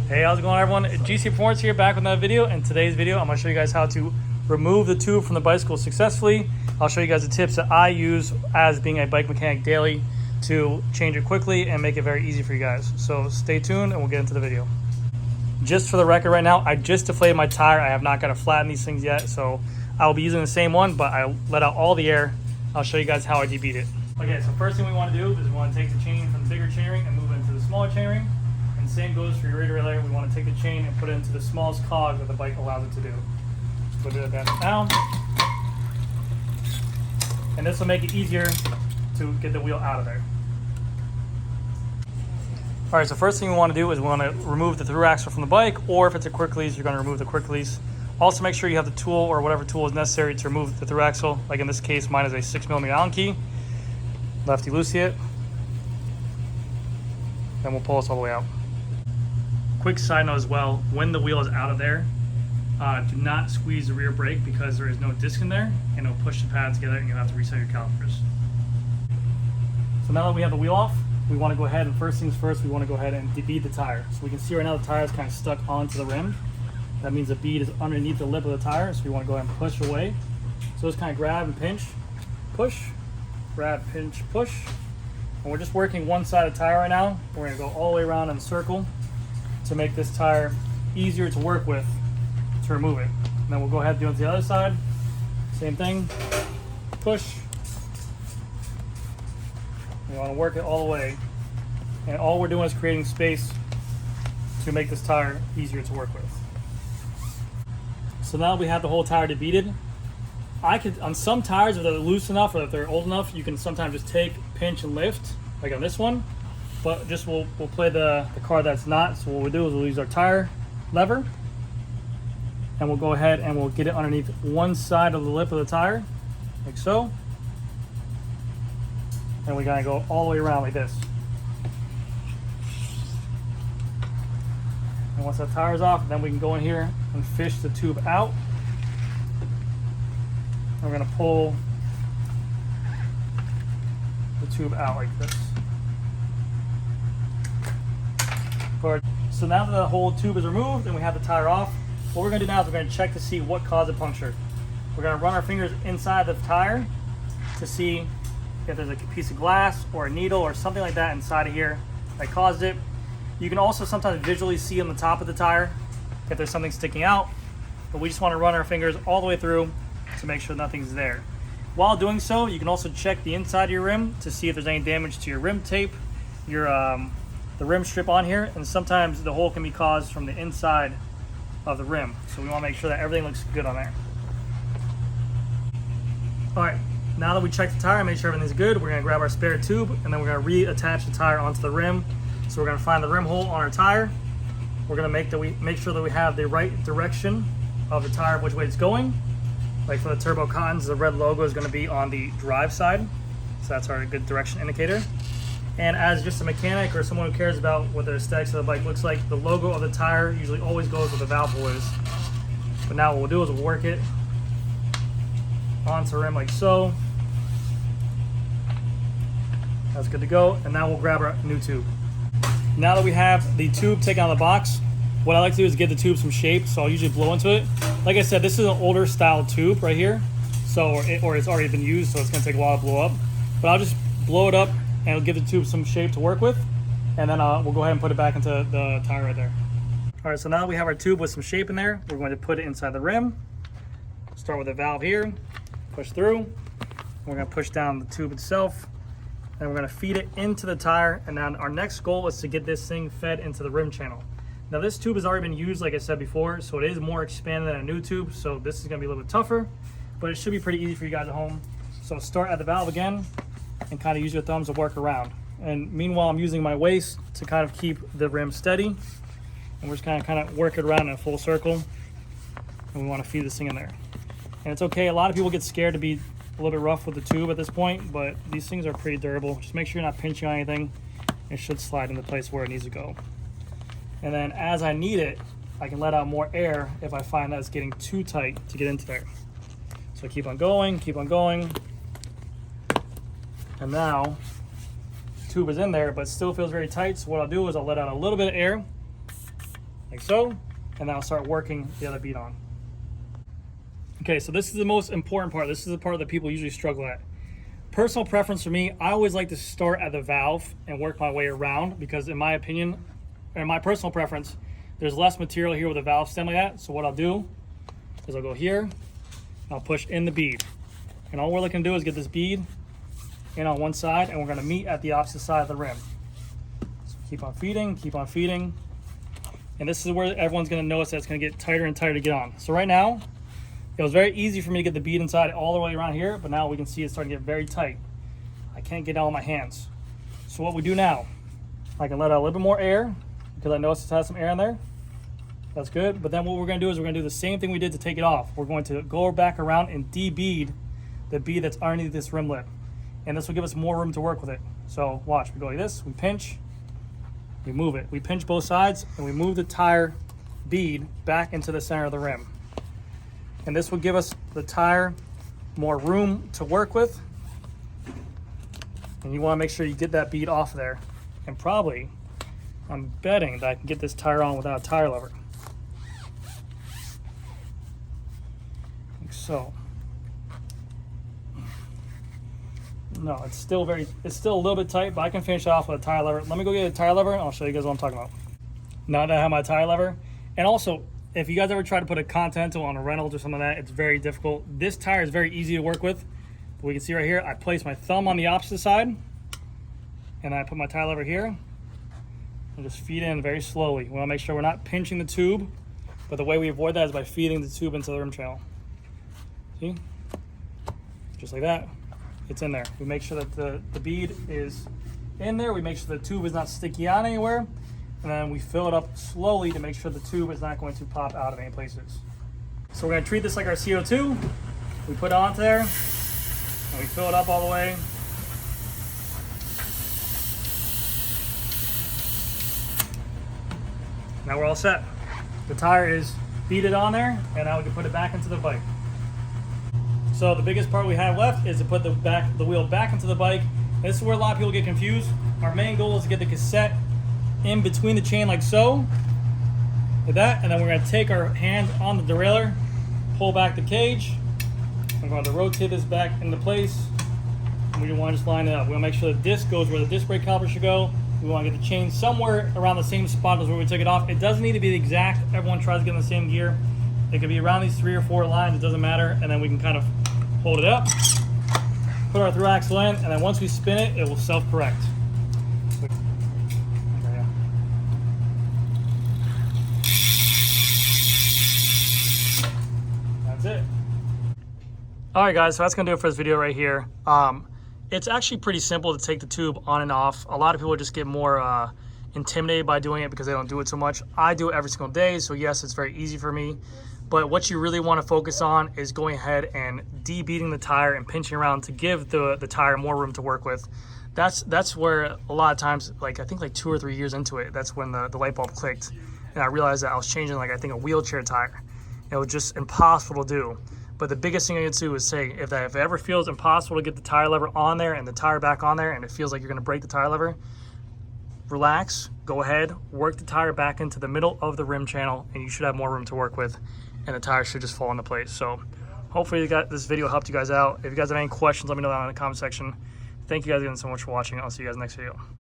Hey, how's it going, everyone? GC Performance here, back with another video. In today's video, I'm going to show you guys how to remove the tube from the bicycle successfully. I'll show you guys the tips that I use as being a bike mechanic daily to change it quickly and make it very easy for you guys. So stay tuned and we'll get into the video. Just for the record right now, I just deflated my tire. I have not got to flatten these things yet, so I will be using the same one, but I let out all the air. I'll show you guys how I debeat it. Okay, so first thing we want to do is we want to take the chain from the bigger chainring and move it into the smaller chainring. And same goes for your radiator layer. We want to take the chain and put it into the smallest cog that the bike allows it to do. So we'll do that down. And this will make it easier to get the wheel out of there. All right, so first thing we want to do is we want to remove the through axle from the bike, or if it's a quick release, you're going to remove the quick release. Also make sure you have the tool or whatever tool is necessary to remove the through axle. Like in this case, mine is a 6mm Allen key. Lefty loosey it. Then we'll pull this all the way out. Quick side note as well, when the wheel is out of there, do not squeeze the rear brake because there is no disc in there and it'll push the pads together and you'll have to reset your calipers. So now that we have the wheel off, we want to go ahead and first things first, we want to go ahead and debead the tire. So we can see right now the tire is kind of stuck onto the rim. That means the bead is underneath the lip of the tire, so we want to go ahead and push away. So just kind of grab and pinch, push, grab, pinch, push. And we're just working one side of the tire right now. We're going to go all the way around in a circle to make this tire easier to work with to remove it. And then we'll go ahead and do it to the other side. Same thing, push. You want to work it all the way. And all we're doing is creating space to make this tire easier to work with. So now we have the whole tire debeaded. I could, on some tires, if they're loose enough or if they're old enough, you can sometimes just take, pinch, and lift, like on this one. But just we'll play the card that's not. So what we'll do is we'll use our tire lever, and we'll go ahead and we'll get it underneath one side of the lip of the tire, like so. And we gotta go all the way around like this. And once that tire's off, then we can go in here and fish the tube out. And we're gonna pull the tube out like this. So now that the whole tube is removed and we have the tire off, what we're gonna do now is we're gonna check to see what caused the puncture. We're gonna run our fingers inside the tire to see if there's a piece of glass or a needle or something like that inside of here that caused it. You can also sometimes visually see on the top of the tire if there's something sticking out, but we just wanna run our fingers all the way through to make sure nothing's there. While doing so, you can also check the inside of your rim to see if there's any damage to your rim tape, the rim strip on here, and sometimes the hole can be caused from the inside of the rim. So we want to make sure that everything looks good on there. All right, now that we checked the tire and made sure everything's good, we're going to grab our spare tube and then we're going to reattach the tire onto the rim. So we're going to find the rim hole on our tire. We're going to make sure that we have the right direction of the tire, which way it's going. Like for the turbo cottons, the red logo is going to be on the drive side. So that's our good direction indicator. And as just a mechanic or someone who cares about what the aesthetics of the bike looks like, the logo of the tire usually always goes where the valve hole is. But now what we'll do is we'll work it onto the rim like so. That's good to go. And now we'll grab our new tube. Now that we have the tube taken out of the box, what I like to do is give the tube some shape. So I'll usually blow into it. Like I said, this is an older style tube right here. So, or it's already been used, so it's gonna take a while to blow up. But I'll just blow it up and it'll give the tube some shape to work with, and then we'll go ahead and put it back into the tire right there. All right, so now that we have our tube with some shape in there, we're going to put it inside the rim. Start with the valve here, push through, and we're going to push down the tube itself, and we're going to feed it into the tire, and then our next goal is to get this thing fed into the rim channel. Now this tube has already been used, like I said before, so it is more expanded than a new tube, so this is going to be a little bit tougher, but it should be pretty easy for you guys at home. So start at the valve again, and kind of use your thumbs to work around. And meanwhile, I'm using my waist to kind of keep the rim steady. And we're just kind of work it around in a full circle. And we want to feed this thing in there. And it's okay, a lot of people get scared to be a little bit rough with the tube at this point, but these things are pretty durable. Just make sure you're not pinching on anything. It should slide into place where it needs to go. And then as I need it, I can let out more air if I find that it's getting too tight to get into there. So keep on going, keep on going. And now tube is in there, but still feels very tight. So what I'll do is I'll let out a little bit of air like so, and then I'll start working the other bead on. Okay, so this is the most important part. This is the part that people usually struggle at. Personal preference for me, I always like to start at the valve and work my way around, because in my opinion, and my personal preference, there's less material here with a valve stem like that. So what I'll do is I'll go here, I'll push in the bead. And all we're looking to do is get this bead in on one side, and we're gonna meet at the opposite side of the rim. So keep on feeding. And this is where everyone's gonna notice that it's gonna get tighter and tighter to get on. So right now, it was very easy for me to get the bead inside all the way around here, but now we can see it's starting to get very tight. I can't get it on my hands. So what we do now, I can let out a little bit more air, because I noticed it has some air in there. That's good. But then what we're gonna do is we're gonna do the same thing we did to take it off. We're going to go back around and de-bead the bead that's underneath this rim lip. And this will give us more room to work with it. So watch, we go like this, we pinch, we move it. We pinch both sides, and we move the tire bead back into the center of the rim. And this will give us the tire more room to work with. And you want to make sure you get that bead off there. And probably, I'm betting that I can get this tire on without a tire lever. Like so. No, it's still a little bit tight, but I can finish it off with a tire lever. Let me go get a tire lever, and I'll show you guys what I'm talking about. Now that I have my tire lever, and also, if you guys ever try to put a Continental on a Reynolds or something like that, it's very difficult. This tire is very easy to work with. We can see right here, I place my thumb on the opposite side, and I put my tire lever here, and just feed in very slowly. We want to make sure we're not pinching the tube, but the way we avoid that is by feeding the tube into the rim channel. See? Just like that, it's in there. We make sure that the bead is in there. We make sure the tube is not sticky out anywhere. And then we fill it up slowly to make sure the tube is not going to pop out of any places. So we're going to treat this like our CO2. We put it onto there, and we fill it up all the way. Now we're all set. The tire is beaded on there, and now we can put it back into the bike. So the biggest part we have left is to put the wheel back into the bike. This is where a lot of people get confused. Our main goal is to get the cassette in between the chain like so, like that, and then we're going to take our hand on the derailleur, pull back the cage. I'm going to rotate this back into place, and we want to just line it up. We want to make sure the disc goes where the disc brake caliper should go. We want to get the chain somewhere around the same spot as where we took it off. It doesn't need to be exact. Everyone tries to get in the same gear. It could be around these 3 or 4 lines, it doesn't matter, and then we can kind of hold it up, put our through axle in, and then once we spin it, it will self-correct. It. All right, guys, so that's gonna do it for this video right here. It's actually pretty simple to take the tube on and off. A lot of people just get more intimidated by doing it because they don't do it so much. I do it every single day, so yes, it's very easy for me. But what you really want to focus on is going ahead and de-beading the tire and pinching around to give the tire more room to work with. That's where a lot of times, like I think like 2 or 3 years into it, that's when the light bulb clicked, and I realized that I was changing, like I think, a wheelchair tire. It was just impossible to do. But the biggest thing I can do is say, if it ever feels impossible to get the tire lever on there and the tire back on there, and it feels like you're gonna break the tire lever, relax, go ahead, work the tire back into the middle of the rim channel, and you should have more room to work with, and the tire should just fall into place. So hopefully this video helped you guys out. If you guys have any questions, let me know down in the comment section. Thank you guys again so much for watching. I'll see you guys next video.